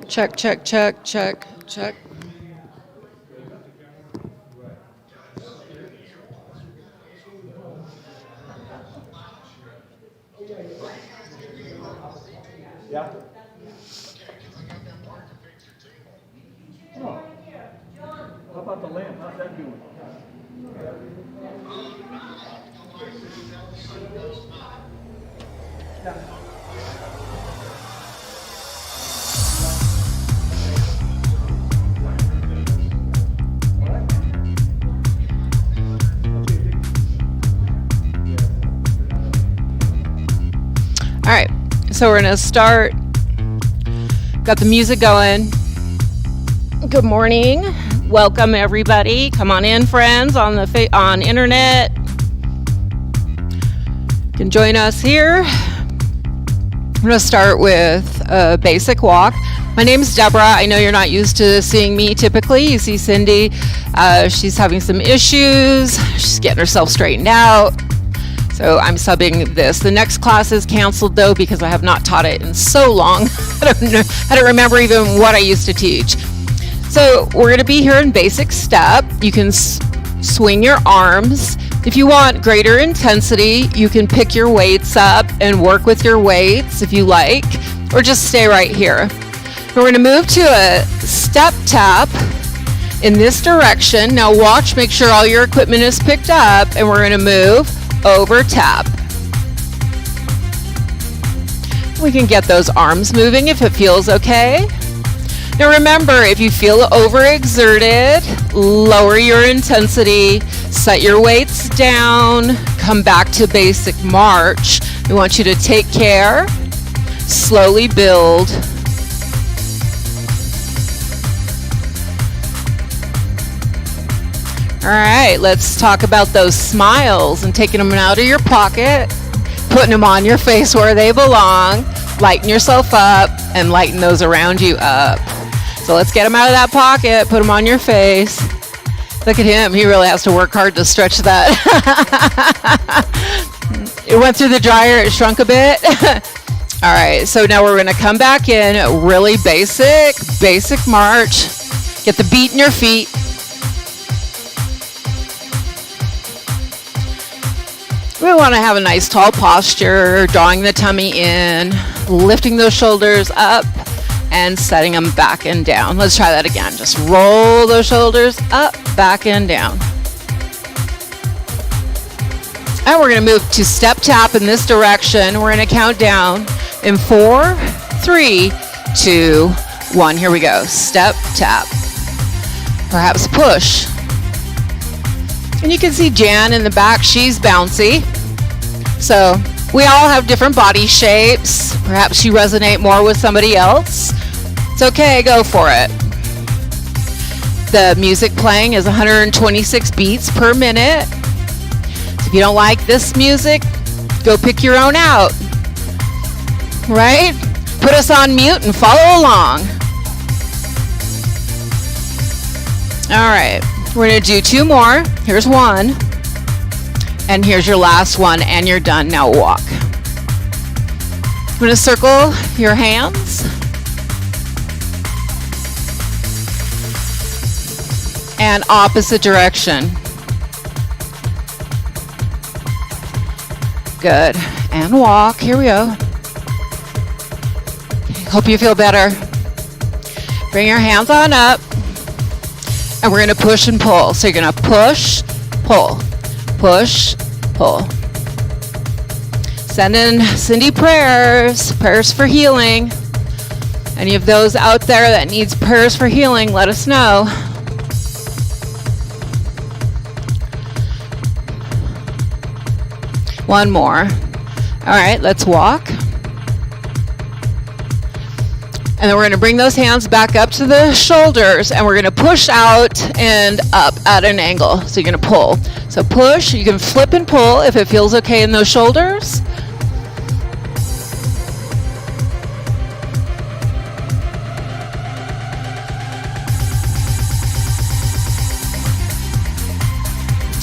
Check, check, check, check, check. Yeah. How about the lamp? How's that doing? All right, so we're gonna start. Got the music going. Good morning, welcome everybody. Come on in, friends, on the on internet. You can join us here. I'm gonna start with a basic walk. My name is Deborah. I know you're not used to seeing me typically. You see Cindy. She's having some issues. She's getting herself straightened out. So I'm subbing this. The next class is canceled though because I have not taught it in so long. I don't remember even what I used to teach. So we're going to be here in basic step. You can swing your arms. If you want greater intensity, you can pick your weights up and work with your weights if you like, or just stay right here. We're going to move to a step tap in this direction. Now watch, make sure all your equipment is picked up, and we're going to move over tap. We can get those arms moving if it feels okay. Now remember, if you feel overexerted, lower your intensity, set your weights down, come back to basic march. We want you to take care, slowly build. All right, let's talk about those smiles and taking them out of your pocket, putting them on your face where they belong, lighten yourself up, and lighten those around you up. So let's get them out of that pocket, put them on your face. Look at him, he really has to work hard to stretch that. It went through the dryer, it shrunk a bit. All right, so now we're gonna come back in, really basic march. Get the beat in your feet. We want to have a nice tall posture, drawing the tummy in, lifting those shoulders up, and setting them back and down. Let's try that again. Just roll those shoulders up, back, and down. And we're going to move to step tap in this direction. We're going to count down in 4, 3, 2, 1. Here we go. Step tap. Perhaps push. And you can see Jan in the back, she's bouncy. So we all have different body shapes. Perhaps you resonate more with somebody else. It's okay, go for it. The music playing is 126 beats per minute. So if you don't like this music, go pick your own out. Right? Put us on mute and follow along. All right. We're going to do 2 more. Here's 1. And here's your last one, and you're done. Now walk. I'm going to circle your hands. And opposite direction. Good. And walk. Here we go. Hope you feel better. Bring your hands on up. And we're going to push and pull. So you're going to push, pull, push, pull. Send in Cindy prayers for healing. Any of those out there that needs prayers for healing, let us know. One more. All right, let's walk. And then we're going to bring those hands back up to the shoulders, and we're going to push out and up at an angle. So you're going to pull. So push, you can flip and pull if it feels okay in those shoulders.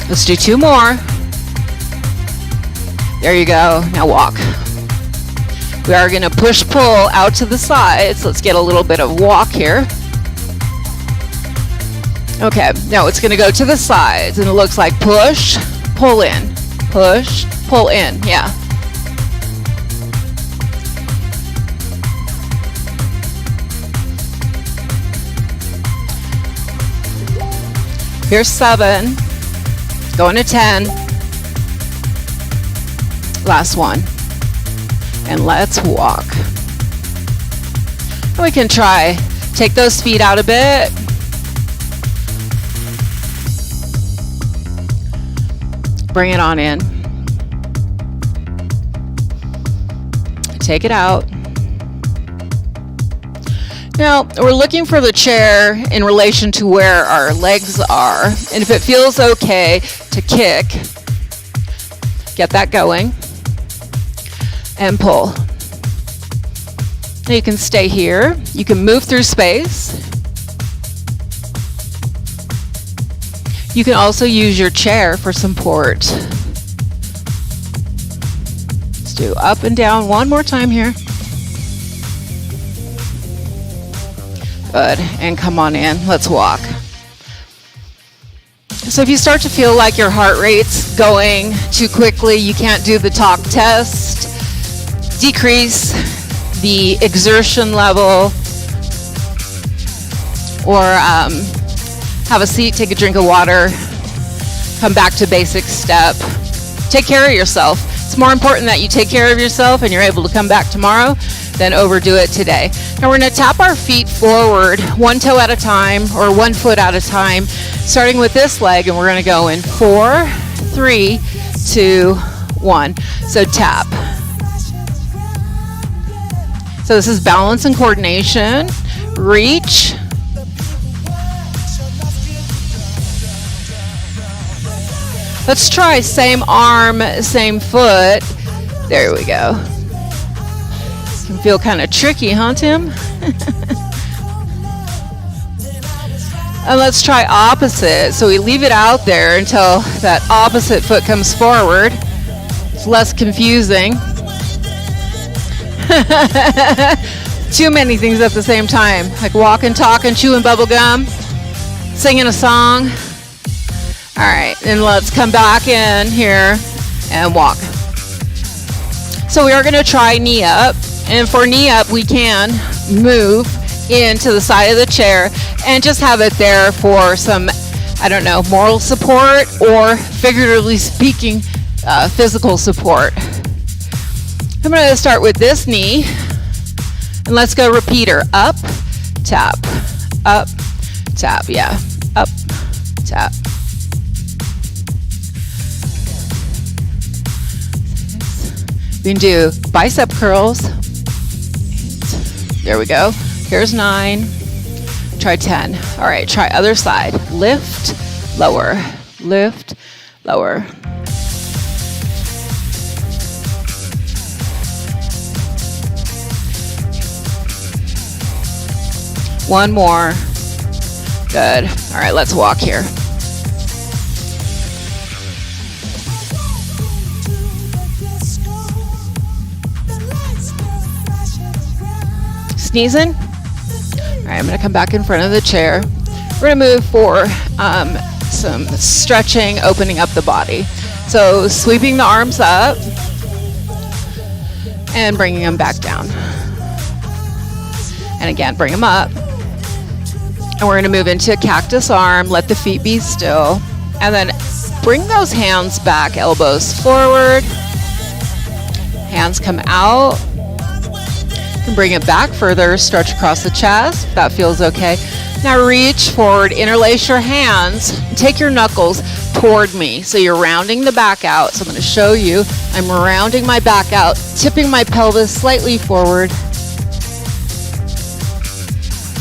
Let's do 2 more. There you go. Now walk. We are going to push-pull out to the sides. Let's get a little bit of walk here. Okay, now it's going to go to the sides, and it looks like push, pull in, push, pull in, yeah. Here's 7, going to 10, last one, and let's walk. We can try, take those feet out a bit. Bring it on in. Take it out. Now, we're looking for the chair in relation to where our legs are. And if it feels okay to kick, get that going and pull. Now you can stay here. You can move through space. You can also use your chair for support. Let's do up and down one more time here. Good, and come on in, let's walk. So if you start to feel like your heart rate's going too quickly, you can't do the talk test, decrease the exertion level, or have a seat, take a drink of water, come back to basic step. Take care of yourself. It's more important that you take care of yourself and you're able to come back tomorrow than overdo it today. Now we're going to tap our feet forward, one toe at a time or 1 foot at a time, starting with this leg, and we're going to go in 4, 3, 2, 1. So tap. So this is balance and coordination. Reach. Let's try same arm, same foot. There we go. Can feel kind of tricky, huh, Tim? And let's try opposite. So we leave it out there until that opposite foot comes forward. It's less confusing. Too many things at the same time, like walking, talking, chewing bubble gum, singing a song. All right, and let's come back in here and walk. So we are going to try knee up, and for knee up, we can move into the side of the chair and just have it there for some, I don't know, moral support or figuratively speaking, physical support. I'm going to start with this knee, and let's go repeater. Up, tap, yeah, up, tap. We can do bicep curls. There we go. Here's 9. Try 10. All right, try other side. Lift, lower, lift, lower. One more. Good. All right, let's walk here. Sneezing. All right, I'm going to come back in front of the chair. We're going to move for some stretching, opening up the body. So sweeping the arms up and bringing them back down. And again, bring them up. And we're going to move into a cactus arm. Let the feet be still. And then bring those hands back, elbows forward. Hands come out. You can bring it back further, stretch across the chest, if that feels okay. Now reach forward, interlace your hands, take your knuckles toward me. So you're rounding the back out. So I'm going to show you. I'm rounding my back out, tipping my pelvis slightly forward.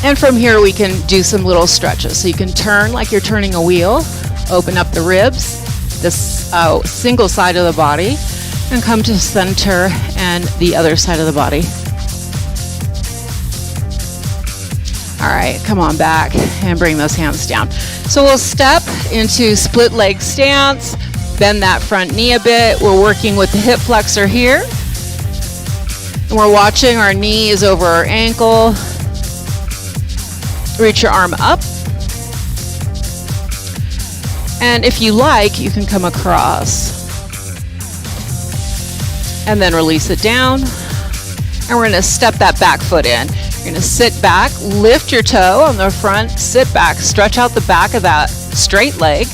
And from here we can do some little stretches. So you can turn like you're turning a wheel, open up the ribs, this single side of the body, and come to center and the other side of the body. All right, come on back and bring those hands down. So we'll step into split leg stance, bend that front knee a bit. We're working with the hip flexor here. And we're watching, our knee is over our ankle. Reach your arm up. And if you like, you can come across. And then release it down. And we're gonna step that back foot in. You're gonna sit back, lift your toe on the front, sit back, stretch out the back of that straight leg.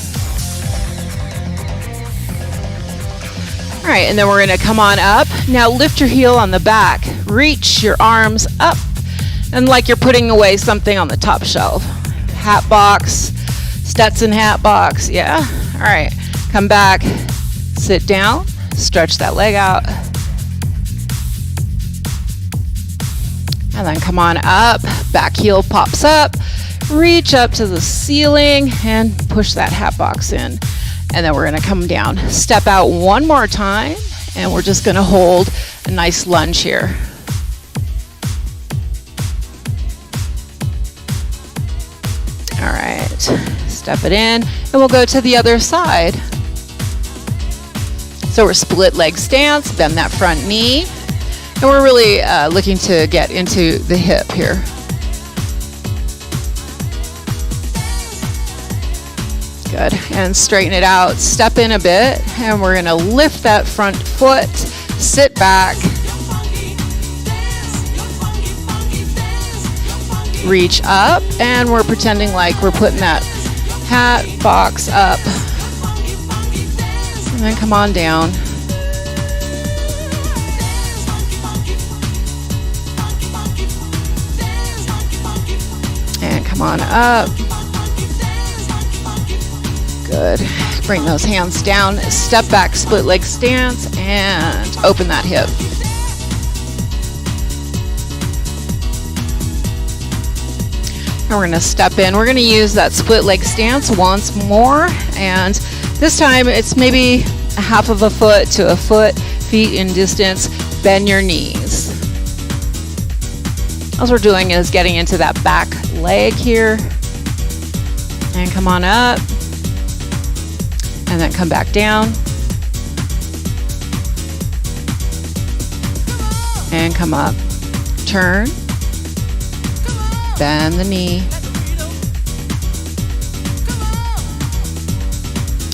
All right, and then we're gonna come on up. Now lift your heel on the back, reach your arms up, and like you're putting away something on the top shelf. Hat box, Stetson hat box, yeah. All right, come back, sit down, stretch that leg out. And then come on up, back heel pops up, reach up to the ceiling and push that hat box in. And then we're gonna come down. Step out one more time, and we're just gonna hold a nice lunge here. All right, step it in, and we'll go to the other side. So we're split leg stance, bend that front knee, and we're really looking to get into the hip here. Good, and straighten it out, step in a bit, and we're gonna lift that front foot, sit back, reach up, and we're pretending like we're putting that hat box up, and then come on down. And come on up. Good. Bring those hands down, step back, split leg stance, and open that hip. And we're gonna step in. We're gonna use that split leg stance once more, and this time it's maybe a half of a foot to a foot, feet in distance. Bend your knees. All we're doing is getting into that back leg here. And come on up. And then come back down. And come up. Turn. Bend the knee.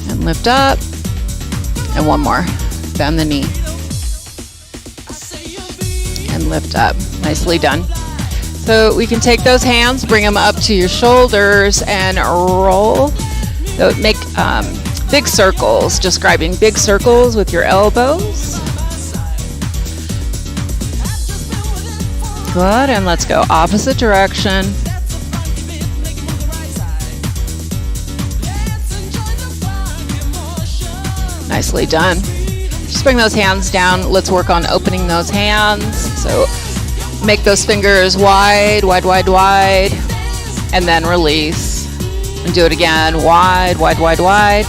And lift up. And one more. Bend the knee. And lift up. Nicely done. So we can take those hands, bring them up to your shoulders, and roll. So make big circles, describing big circles with your elbows. Good, and let's go opposite direction. Nicely done. Just bring those hands down. Let's work on opening those hands. So make those fingers wide, wide, wide, wide, and then release. And do it again, wide, wide, wide, wide,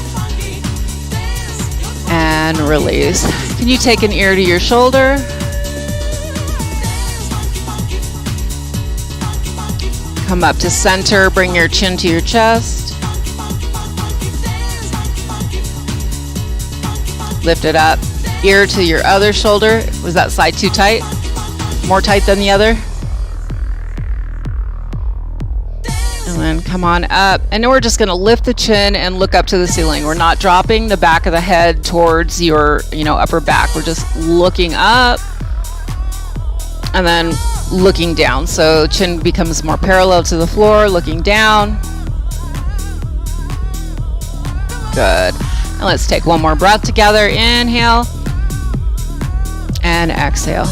and release. Can you take an ear to your shoulder? Come up to center, bring your chin to your chest. Lift it up, ear to your other shoulder. Was that side too tight? More tight than the other? And then come on up. And then we're just gonna lift the chin and look up to the ceiling. We're not dropping the back of the head towards your, upper back. We're just looking up and then looking down. So chin becomes more parallel to the floor, looking down. Good. And let's take one more breath together. Inhale and exhale.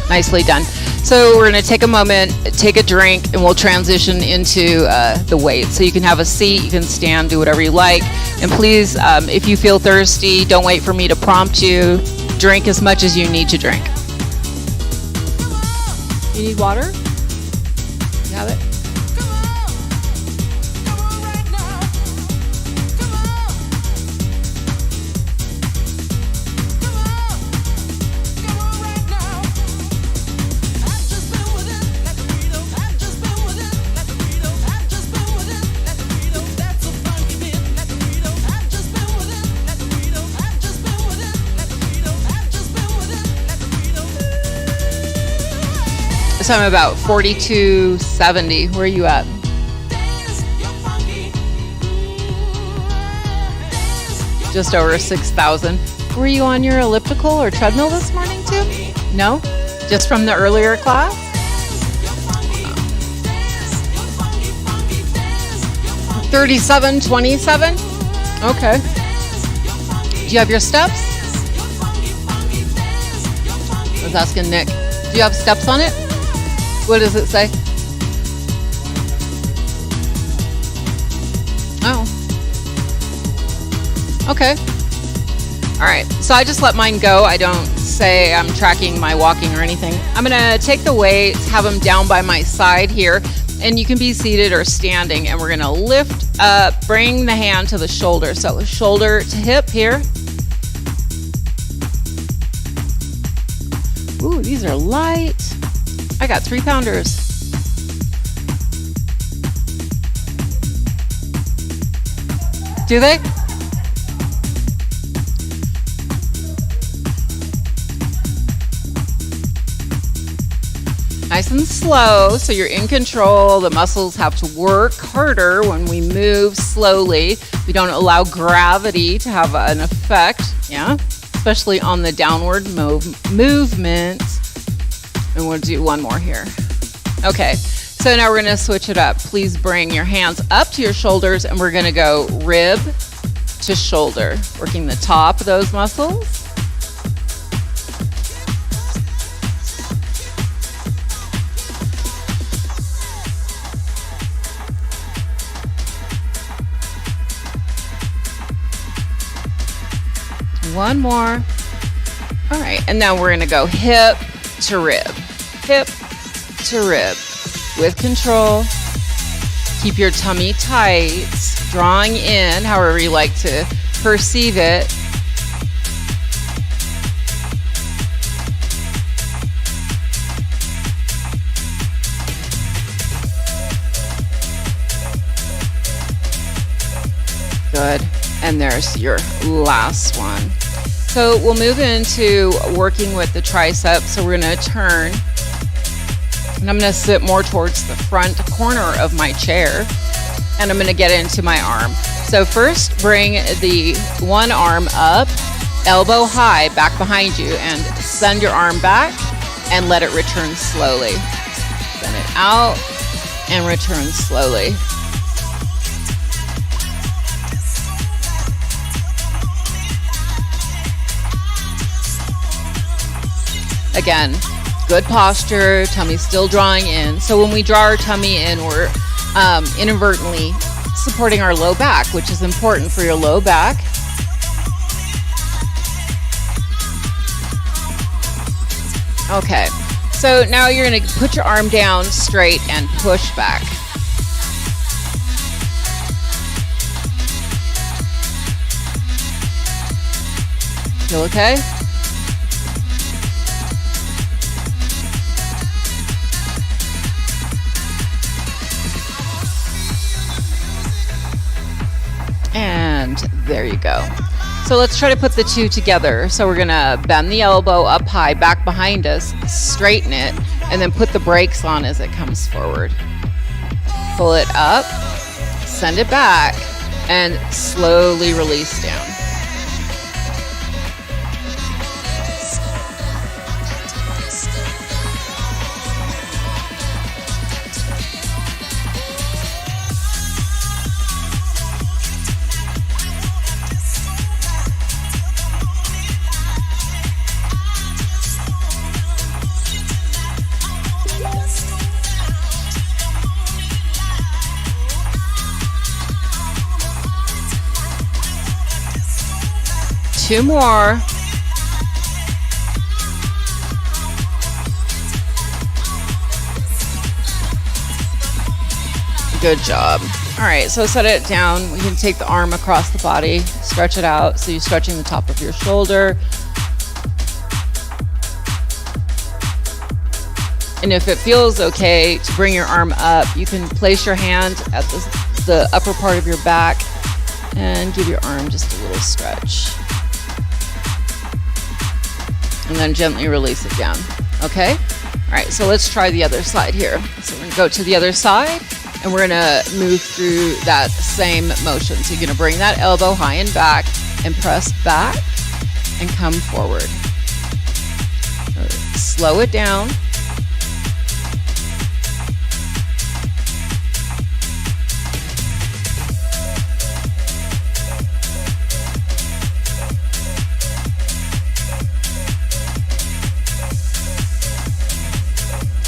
Nicely done. So we're going to take a moment, take a drink, and we'll transition into the weights. So you can have a seat, you can stand, do whatever you like. And please, if you feel thirsty, don't wait for me to prompt you. Drink as much as you need to drink. You need water? You have it? So I'm about 4270. Where are you at? Just over 6,000. Were you on your elliptical or treadmill this morning too? No? Just from the earlier class? 3727? Okay. Do you have your steps? I was asking Nick. Do you have steps on it? What does it say? Oh. Okay. All right. So I just let mine go. I don't say I'm tracking my walking or anything. I'm going to take the weights, have them down by my side here. And you can be seated or standing, and we're going to lift up, bring the hand to the shoulder. So shoulder to hip here. Ooh, these are light. I got 3-pounders. Do they? Nice and slow, so you're in control. The muscles have to work harder when we move slowly. We don't allow gravity to have an effect, yeah, especially on the downward movement. And we'll do one more here. Okay, so now we're gonna switch it up. Please bring your hands up to your shoulders, and we're gonna go rib to shoulder, working the top of those muscles. One more. All right, and now we're gonna go hip to rib. Hip to rib. With control. Keep your tummy tight, drawing in, however you like to perceive it. Good. And there's your last one. So we'll move into working with the triceps. So we're going to turn, and I'm going to sit more towards the front corner of my chair, and I'm going to get into my arm. So first, bring the one arm up, elbow high, back behind you, and send your arm back and let it return slowly. Send it out and return slowly. Again, good posture, tummy still drawing in. So when we draw our tummy in, we're inadvertently supporting our low back, which is important for your low back. Okay, so now you're going to put your arm down straight and push back. Feel okay? And there you go. So let's try to put the two together. So we're gonna bend the elbow up high, back behind us, straighten it, and then put the brakes on as it comes forward. Pull it up, send it back, and slowly release down. Two more. Good job. All right, so set it down. We can take the arm across the body, stretch it out. So you're stretching the top of your shoulder. And if it feels okay to bring your arm up, you can place your hand at the upper part of your back and give your arm just a little stretch. And then gently release it down. Okay? All right, so let's try the other side here. So we're gonna go to the other side and we're gonna move through that same motion. So you're gonna bring that elbow high and back and press back and come forward. Slow it down.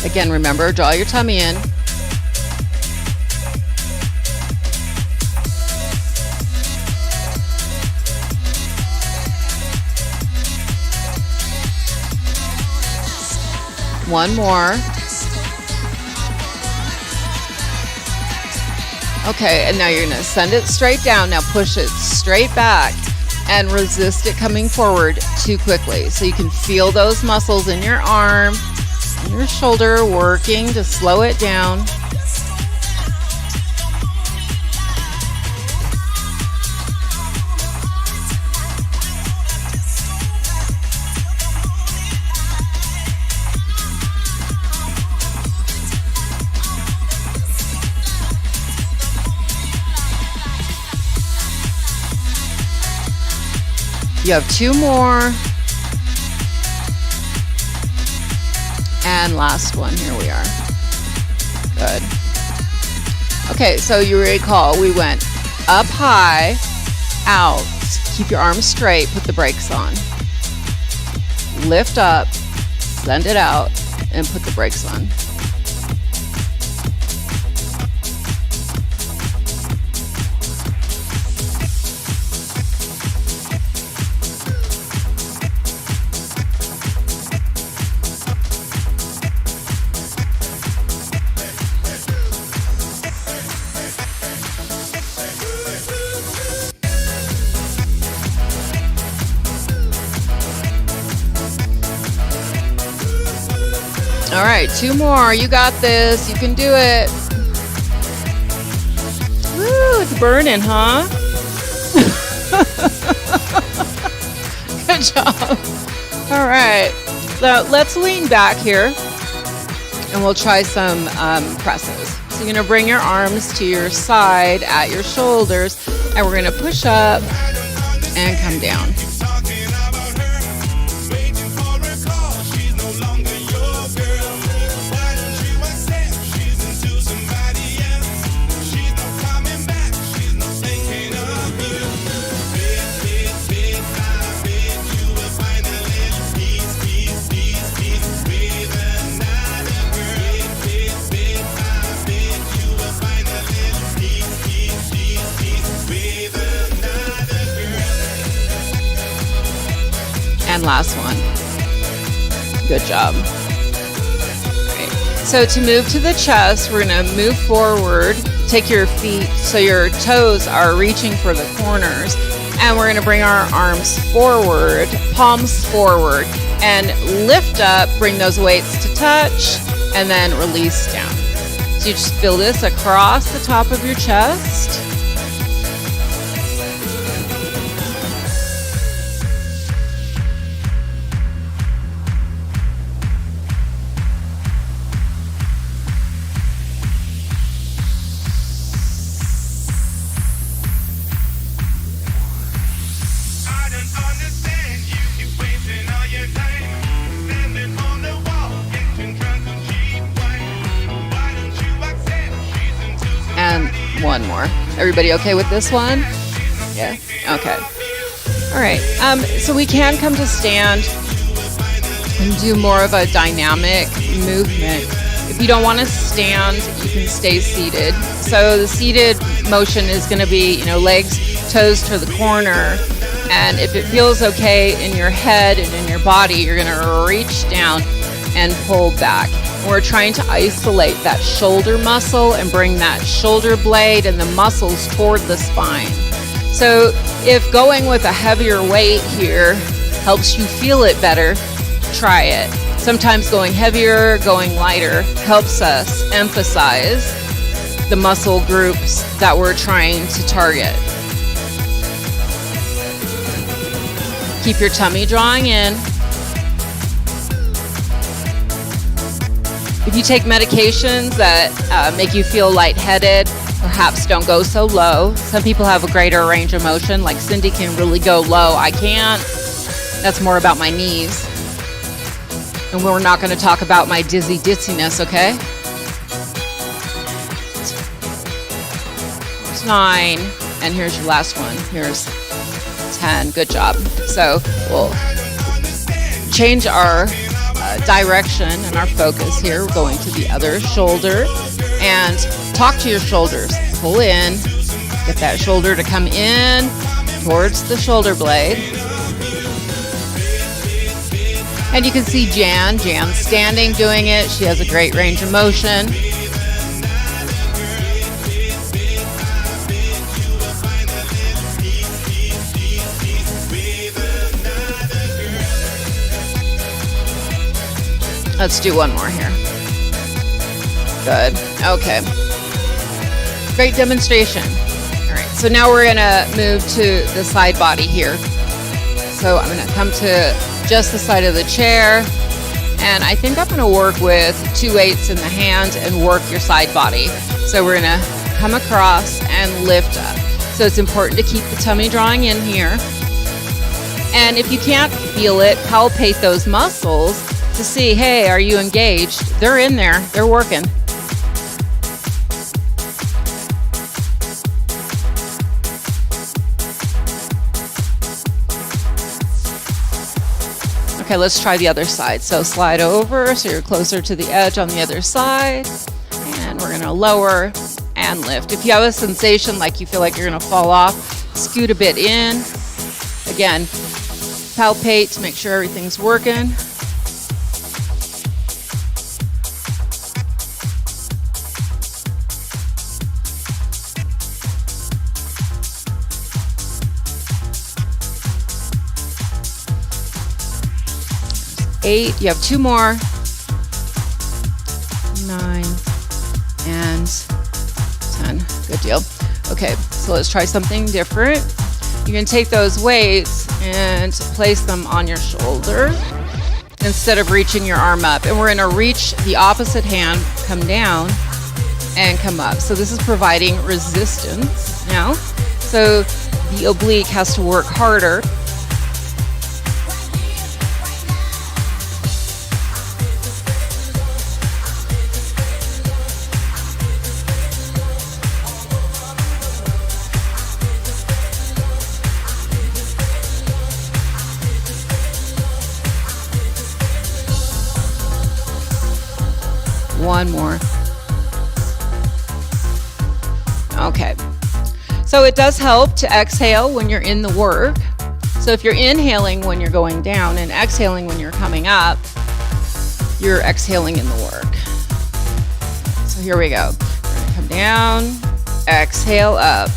Again, remember, draw your tummy in. One more. Okay, and now you're gonna send it straight down. Now push it straight back and resist it coming forward too quickly. So you can feel those muscles in your arm and your shoulder working to slow it down. You have two more. And last one, here we are. Good. Okay, so you recall we went up high, out, keep your arms straight, put the brakes on. Lift up, send it out, and put the brakes on. All right, two more. You got this. You can do it. Woo, it's burning, huh? Good job. All right. So let's lean back here and we'll try some presses. So you're going to bring your arms to your side at your shoulders and we're going to push up and come down. And last one. Good job. All right. So to move to the chest, we're going to move forward. Take your feet so your toes are reaching for the corners. And we're going to bring our arms forward, palms forward, and lift up, bring those weights to touch, and then release down. So you just feel this across the top of your chest. And one more. Everybody okay with this one? Yeah? Okay. All right. So we can come to stand and do more of a dynamic movement. If you don't want to stand, you can stay seated. So the seated motion is going to be, legs, toes to the corner. And if it feels okay in your head and in your body, you're going to reach down and pull back. We're trying to isolate that shoulder muscle and bring that shoulder blade and the muscles toward the spine. So if going with a heavier weight here helps you feel it better, try it. Sometimes going heavier, going lighter helps us emphasize the muscle groups that we're trying to target. Keep your tummy drawing in. If you take medications that make you feel lightheaded, perhaps don't go so low. Some people have a greater range of motion, like Cindy can really go low. I can't. That's more about my knees. And we're not going to talk about my dizziness, okay? Here's 9, and here's your last one. Here's 10. Good job. So we'll change our direction and our focus here. We're going to the other shoulder and talk to your shoulders. Pull in, get that shoulder to come in towards the shoulder blade. And you can see Jan's standing doing it. She has a great range of motion. Let's do one more here. Good. Okay. Great demonstration. All right. So now we're going to move to the side body here. So I'm going to come to just the side of the chair. And I think I'm going to work with 2 weights in the hand and work your side body. So we're going to come across and lift up. So it's important to keep the tummy drawing in here. And if you can't feel it, palpate those muscles to see, hey, are you engaged? They're in there. They're working. Okay, let's try the other side. So slide over so you're closer to the edge on the other side. And we're going to lower and lift. If you have a sensation like you feel like you're going to fall off, scoot a bit in. Again, palpate to make sure everything's working. Eight, you have 2 more. 9 and 10. Good deal. Okay, so let's try something different. You can take those weights and place them on your shoulder instead of reaching your arm up. And we're going to reach the opposite hand, come down and come up. So this is providing resistance now. So the oblique has to work harder. One more. Okay. So it does help to exhale when you're in the work. So if you're inhaling when you're going down and exhaling when you're coming up, you're exhaling in the work. So here we go. We're going to come down, exhale up.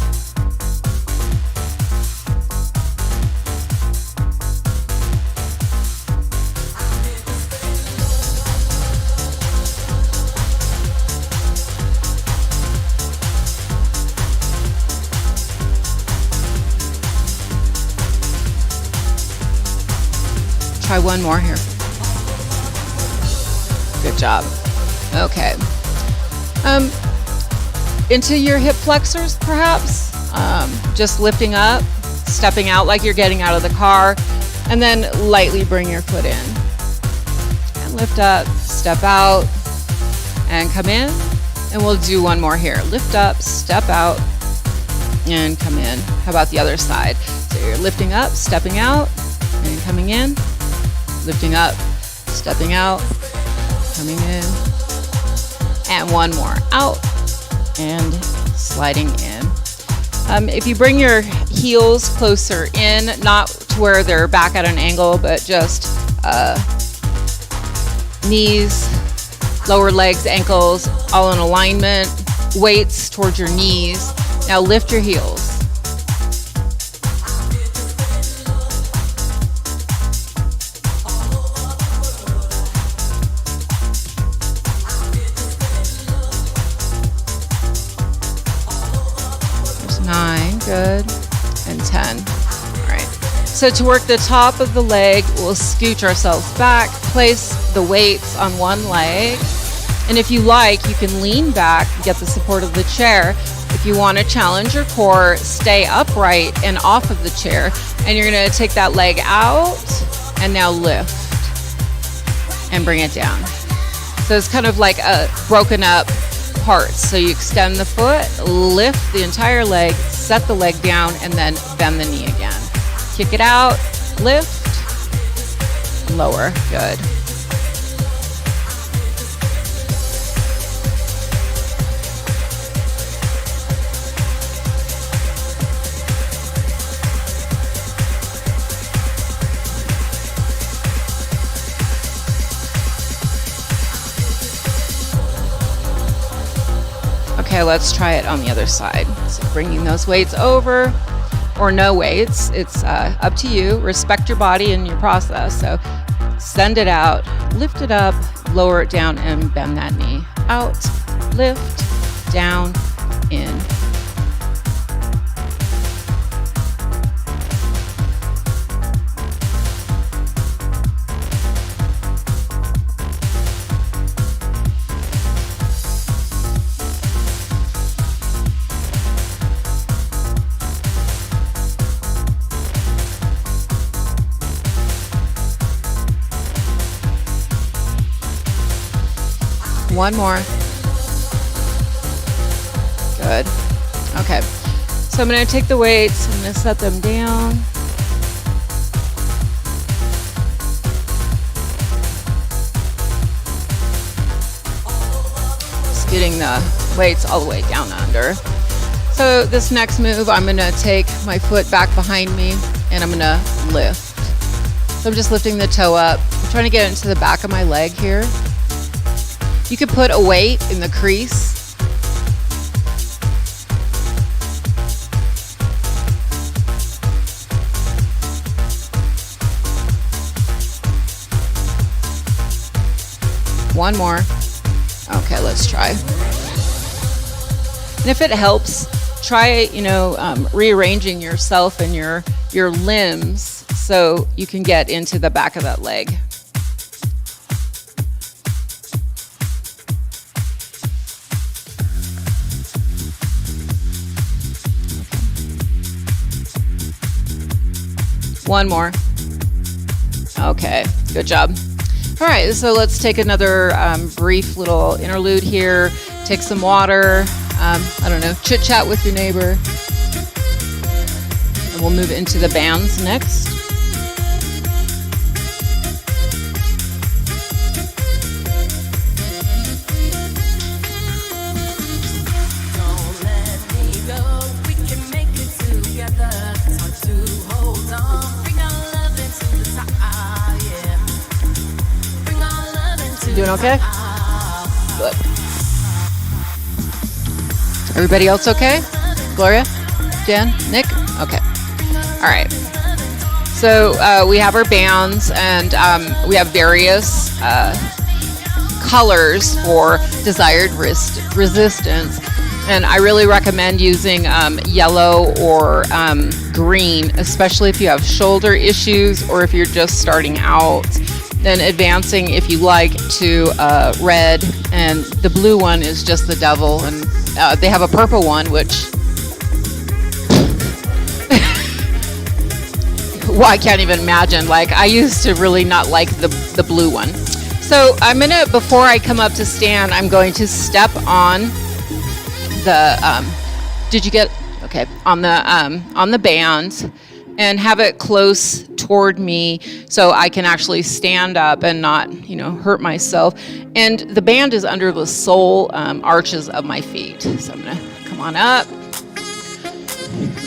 Try one more here. Good job. Okay. Into your hip flexors, perhaps. Just lifting up, stepping out like you're getting out of the car, and then lightly bring your foot in. And lift up, step out, and come in. And we'll do one more here. Lift up, step out, and come in. How about the other side? So you're lifting up, stepping out, and coming in. Lifting up, stepping out, coming in, and one more out, and sliding in. If you bring your heels closer in, not to where they're back at an angle, but just knees, lower legs, ankles, all in alignment, weights towards your knees. Now lift your heels. Good. And 10. All right. So to work the top of the leg, we'll scooch ourselves back, place the weights on one leg, And if you like, you can lean back and get the support of the chair. If you want to challenge your core, stay upright and off of the chair. And you're going to take that leg out and now lift and bring it down. So it's kind of like a broken up parts. So you extend the foot, lift the entire leg, set the leg down, and then bend the knee again. Kick it out, lift, lower. Good. Okay, let's try it on the other side. So bringing those weights over, or no weights, it's up to you. Respect your body and your process. So send it out, lift it up, lower it down, and bend that knee. Out, lift, down, in. One more. Good. Okay. So I'm going to take the weights, I'm going to set them down. Just getting the weights all the way down under. So this next move, I'm going to take my foot back behind me and I'm going to lift. So I'm just lifting the toe up. I'm trying to get into the back of my leg here. You could put a weight in the crease. One more. Okay, let's try. And if it helps, try, rearranging yourself and your limbs so you can get into the back of that leg. One more. Okay, good job. All right, so let's take another brief little interlude here. Take some water. Chit chat with your neighbor. And we'll move into the bands next. Doing okay? Good. Everybody else okay? Gloria? Jen? Nick? Okay. All right. So we have our bands, and we have various colors for desired resistance. And I really recommend using yellow or green, especially if you have shoulder issues or if you're just starting out. Then advancing, if you like, to red, and the blue one is just the devil, and they have a purple one, which well, I can't even imagine. Like, I used to really not like the blue one. So I'm gonna, before I come up to stand, I'm going to step on the on the band and have it close toward me so I can actually stand up and not, hurt myself. And the band is under the sole arches of my feet. So I'm gonna come on up,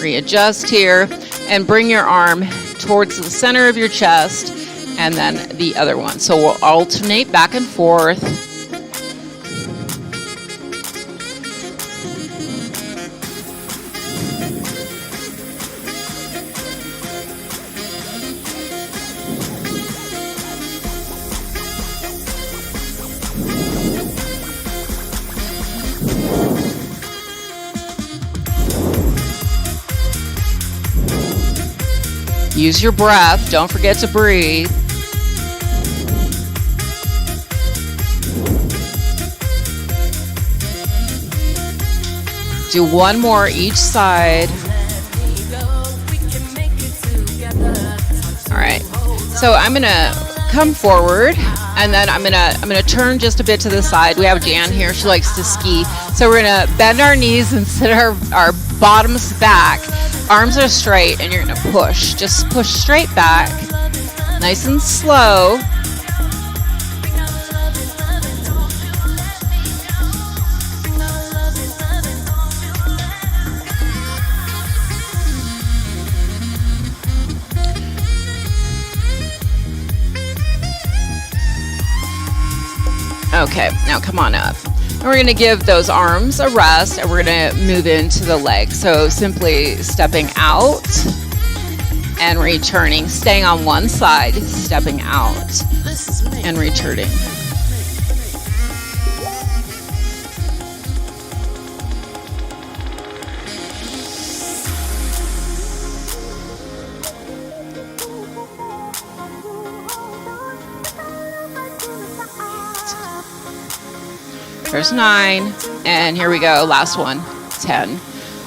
readjust here, and bring your arm towards the center of your chest, and then the other one. So we'll alternate back and forth. Use your breath. Don't forget to breathe. Do one more each side. All right. So I'm gonna come forward, and then I'm gonna turn just a bit to the side. We have Jan here. She likes to ski. So we're gonna bend our knees and sit our bottoms back. Arms are straight, and you're gonna push. Just push straight back, nice and slow. Okay, now come on up. And we're gonna give those arms a rest, and we're gonna move into the legs. So simply stepping out and returning, staying on one side, stepping out and returning. There's 9, and here we go, last one, 10.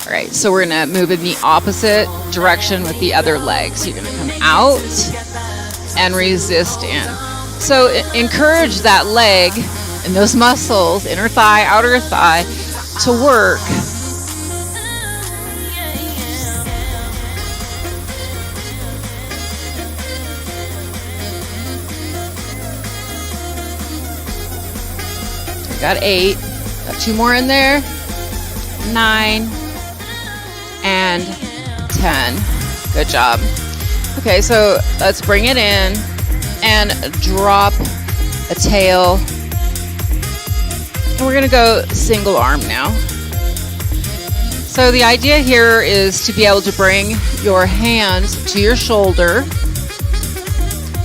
All right, so we're gonna move in the opposite direction with the other leg. So you're gonna come out and resist in. So encourage that leg and those muscles, inner thigh, outer thigh, to work. Got 8, got 2 more in there, 9, and 10. Good job. Okay, so let's bring it in and drop a tail. And we're gonna go single arm now. So the idea here is to be able to bring your hands to your shoulder.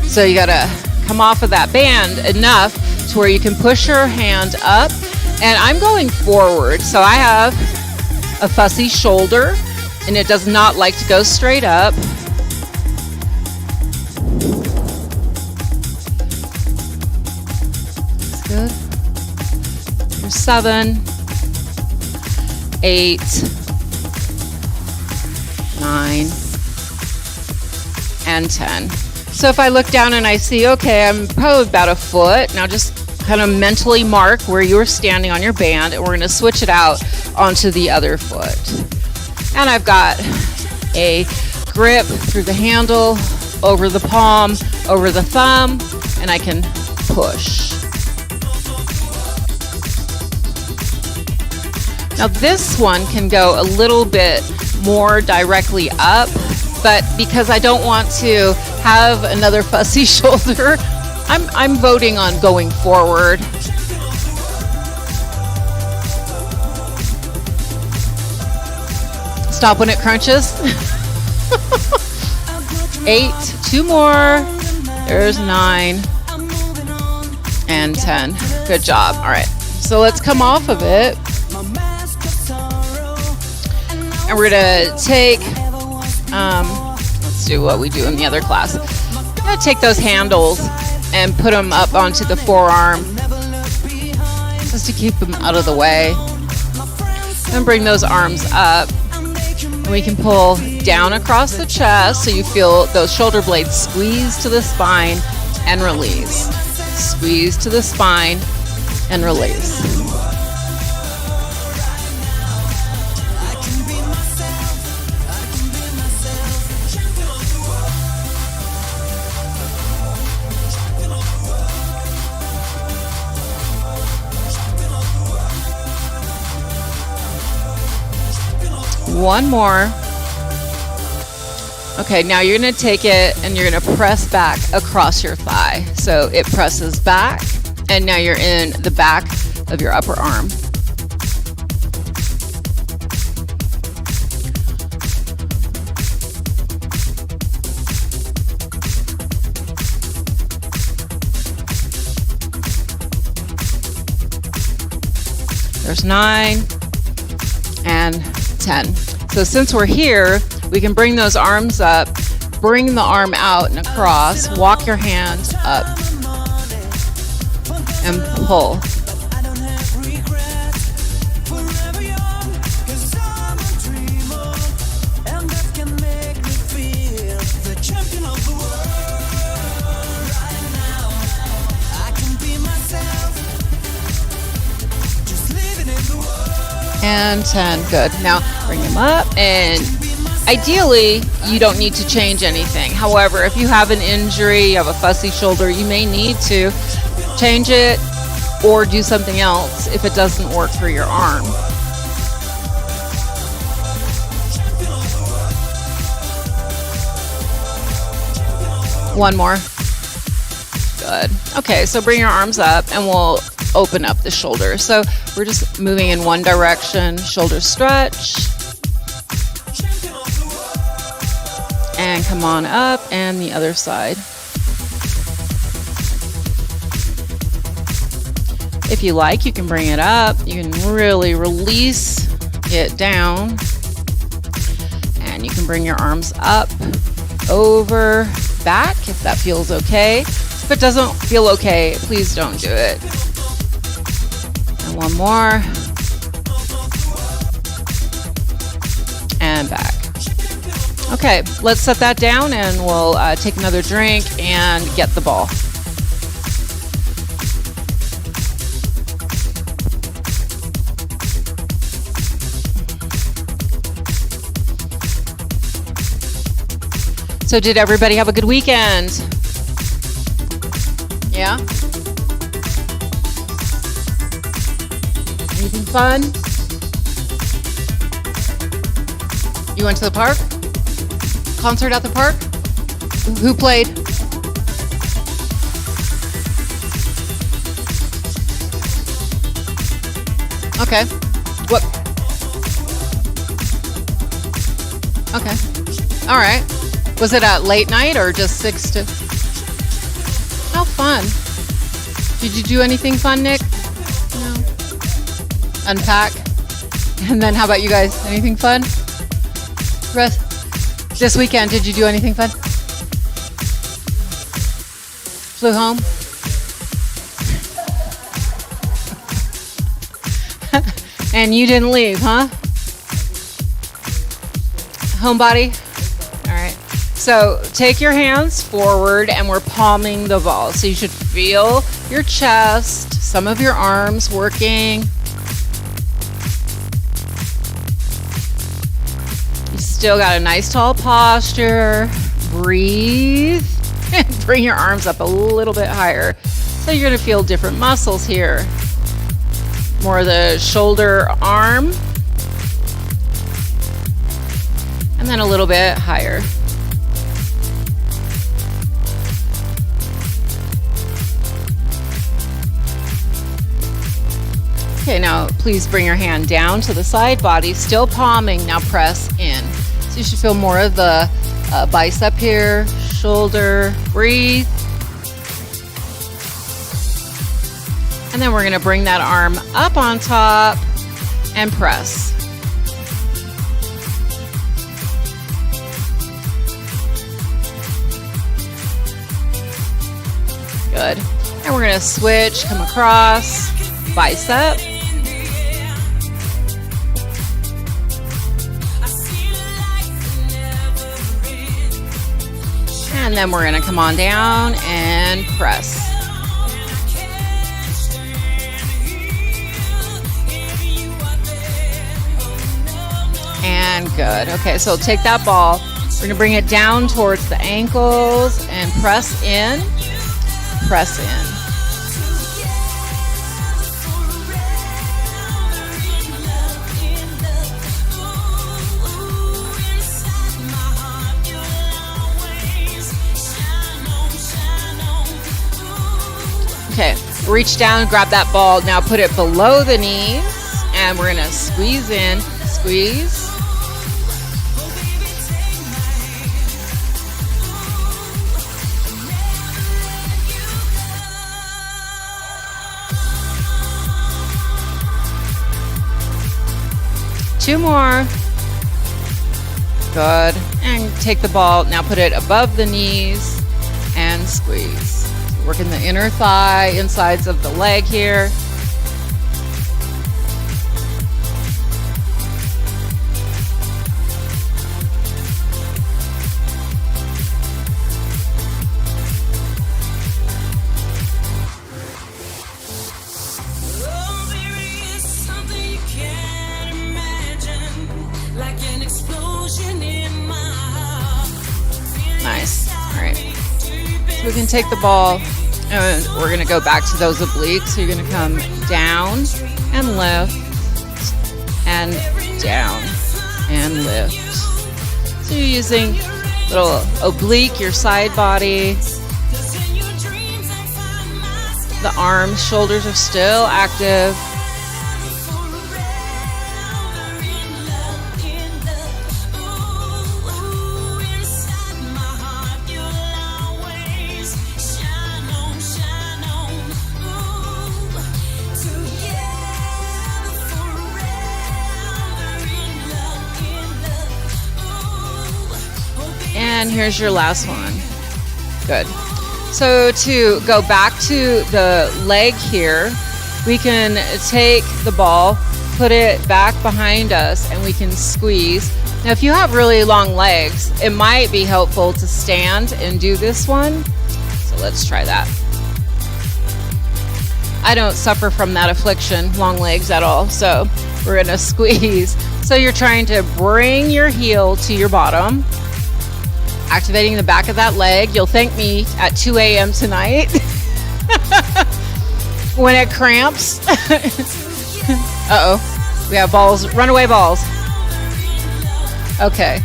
So you gotta come off of that band enough to where you can push your hand up, and I'm going forward, so I have a fussy shoulder and it does not like to go straight up. That's good. Here's 7, 8, 9, and 10. So if I look down and I see, okay, I'm probably about a foot, now just kind of mentally mark where you were standing on your band, and we're going to switch it out onto the other foot. And I've got a grip through the handle, over the palm, over the thumb, and I can push. Now this one can go a little bit more directly up, but because I don't want to have another fussy shoulder, I'm voting on going forward. Stop when it crunches. 8, 2 more. There's 9 and 10. Good job. All right, so let's come off of it. And we're gonna take, let's do what we do in the other class. I'm gonna take those handles and put them up onto the forearm just to keep them out of the way. And bring those arms up. And we can pull down across the chest so you feel those shoulder blades squeeze to the spine and release. Squeeze to the spine and release. One more. Okay, now you're going to take it and you're going to press back across your thigh. So it presses back, and now you're in the back of your upper arm. There's 9 and 10. So since we're here, we can bring those arms up, bring the arm out and across, walk your hand up, and pull. and 10. Good. Now bring them up, and ideally you don't need to change anything. However, if you have an injury, you have a fussy shoulder, you may need to change it or do something else if it doesn't work for your arm. One more. Good. Okay, so bring your arms up and we'll open up the shoulder. So we're just moving in one direction, shoulder stretch. And come on up, and the other side. If you like, you can bring it up. You can really release it down. And you can bring your arms up, over, back, if that feels okay. If it doesn't feel okay, please don't do it. And one more. And back. Okay, let's set that down and we'll take another drink and get the ball. So did everybody have a good weekend? Yeah? Anything fun? You went to the park? Concert at the park? Who played? Okay. What? Okay. All right. Was it at late night or just 6 to? How fun. Did you do anything fun, Nick? No. Unpack. And then how about you guys? Anything fun? Rest. This weekend, did you do anything fun? Flew home? And you didn't leave, huh? Homebody? All right. So take your hands forward and we're palming the ball. So you should feel your chest, some of your arms working. You still got a nice tall posture. Breathe and bring your arms up a little bit higher. So you're going to feel different muscles here. More of the shoulder, arm, and then a little bit higher. Okay, now please bring your hand down to the side, body still palming. Now press in. So you should feel more of the bicep here, shoulder, breathe. And then we're going to bring that arm up on top and press. Good. And we're going to switch, come across, bicep. And then we're going to come on down and press. And good. Okay, so take that ball. We're going to bring it down towards the ankles and press in. Press in. Okay, reach down and grab that ball. Now put it below the knees and we're going to squeeze in. Squeeze. Two more. Good. And take the ball. Now put it above the knees and squeeze. Working the inner thigh, insides of the leg here. can take the ball and we're going to go back to those obliques. So you're going to come down and lift and down and lift. So you're using little oblique, your side body. The arms, shoulders are still active. And here's your last one. Good. So to go back to the leg here, we can take the ball, put it back behind us, and we can squeeze. Now, if you have really long legs, it might be helpful to stand and do this one. So let's try that. I don't suffer from that affliction, long legs at all. So we're gonna squeeze. So you're trying to bring your heel to your bottom, activating the back of that leg. You'll thank me at 2 a.m. tonight when it cramps. Uh-oh, we have balls, runaway balls. Okay.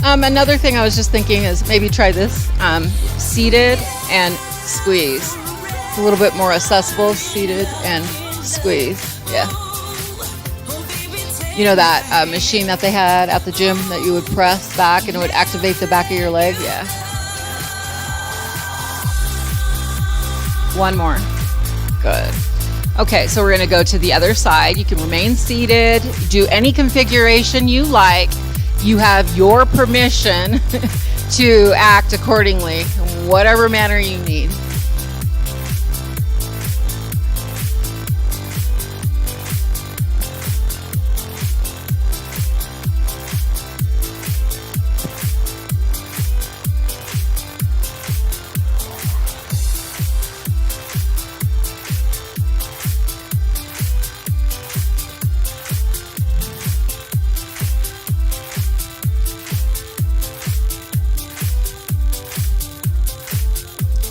Another thing I was just thinking is maybe try this, seated and squeeze. It's a little bit more accessible, seated and squeeze, yeah. You know that machine that they had at the gym that you would press back and it would activate the back of your leg? Yeah. One more. Good. Okay, so we're going to go to the other side. You can remain seated, do any configuration you like. You have your permission to act accordingly, in whatever manner you need.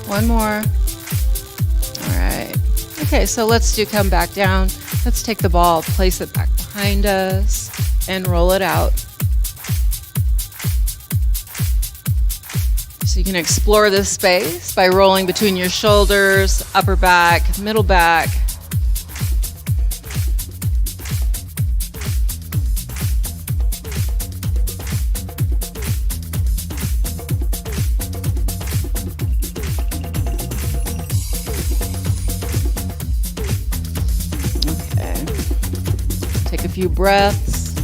One more. All right. Okay, so let's come back down. Let's take the ball, place it back behind us, and roll it out. So you can explore this space by rolling between your shoulders, upper back, middle back. Take a few breaths.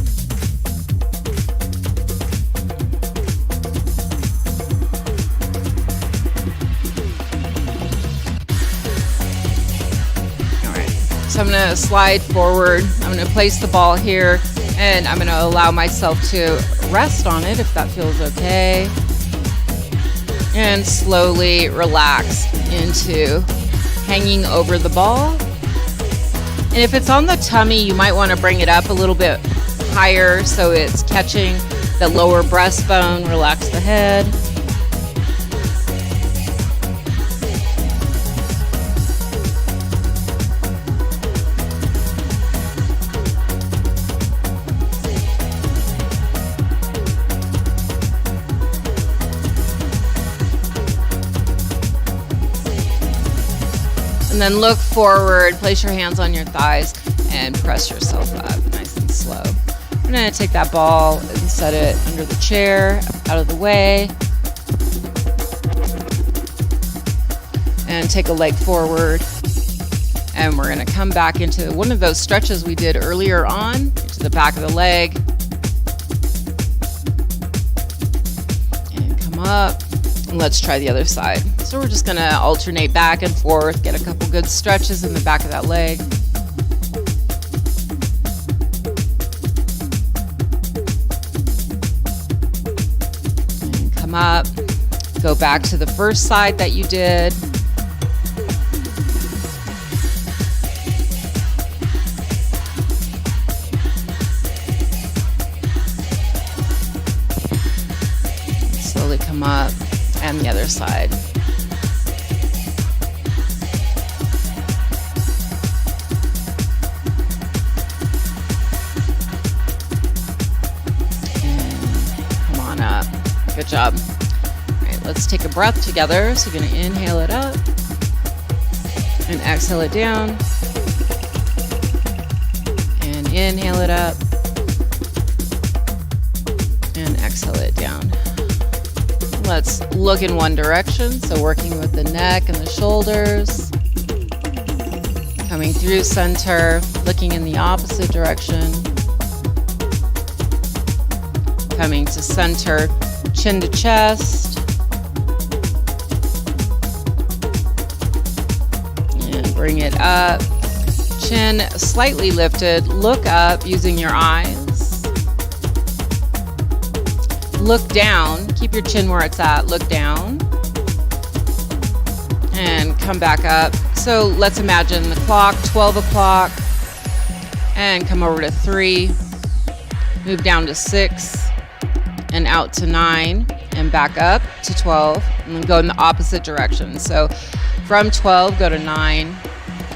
All right, so I'm gonna slide forward. I'm gonna place the ball here and I'm gonna allow myself to rest on it if that feels okay. And slowly relax into hanging over the ball. And if it's on the tummy, you might want to bring it up a little bit higher so it's catching the lower breastbone. Relax the head. And then look forward, place your hands on your thighs, and press yourself up nice and slow. We're going to take that ball and set it under the chair, out of the way. And take a leg forward. And we're going to come back into one of those stretches we did earlier on, into the back of the leg. And come up. And let's try the other side. So we're just going to alternate back and forth, get a couple good stretches in the back of that leg. And come up, go back to the first side that you did. Slowly come up, and the other side. And come on up. Good job. All right, let's take a breath together. So you're going to inhale it up and exhale it down. And inhale it up and exhale it down. Let's look in one direction. So working with the neck and the shoulders. Coming through center, looking in the opposite direction. Coming to center, chin to chest. And bring it up. Chin slightly lifted. Look up using your eyes. Look down. Keep your chin where it's at. Look down. And come back up. So let's imagine the clock, 12 o'clock. And come over to 3. Move down to 6. And out to 9. And back up to 12. And then go in the opposite direction. So from 12, go to 9.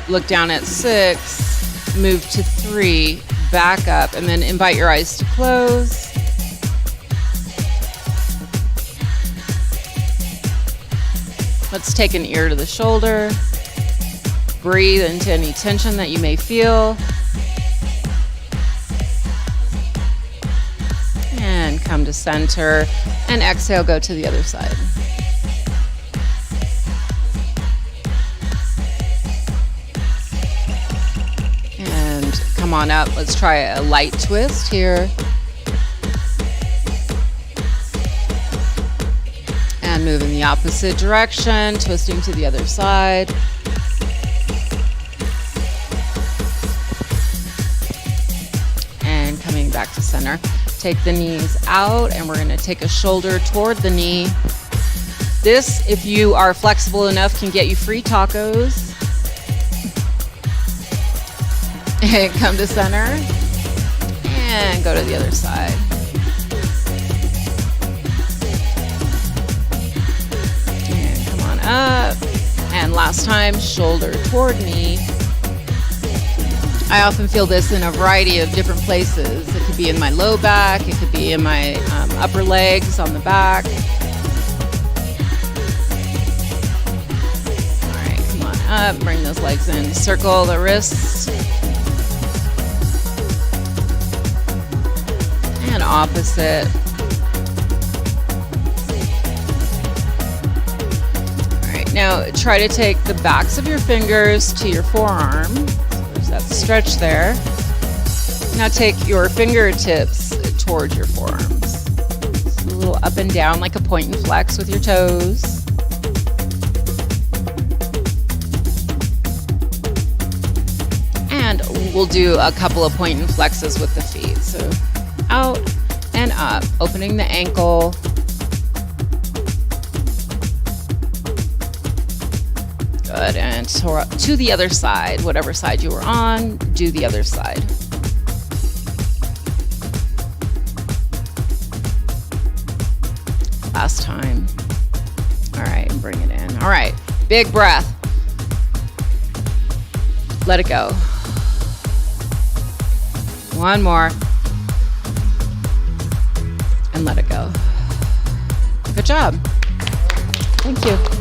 Look down at 6. Move to 3. Back up. And then invite your eyes to close. Let's take an ear to the shoulder. Breathe into any tension that you may feel. And come to center. And exhale, go to the other side. And come on up. Let's try a light twist here. And move in the opposite direction, twisting to the other side. And coming back to center. Take the knees out, and we're going to take a shoulder toward the knee. This, if you are flexible enough, can get you free tacos. And come to center. And go to the other side. Up. And last time, shoulder toward knee. I often feel this in a variety of different places. It could be in my low back, it could be in my upper legs on the back. All right, come on up, bring those legs in. Circle the wrists. And opposite. Now try to take the backs of your fingers to your forearm. So there's that stretch there. Now take your fingertips towards your forearms. So a little up and down like a point and flex with your toes. And we'll do a couple of point and flexes with the feet. So out and up, opening the ankle. Good, and to the other side, whatever side you were on, do the other side. Last time. All right, bring it in. All right, big breath. Let it go. One more. And let it go. Good job. Thank you.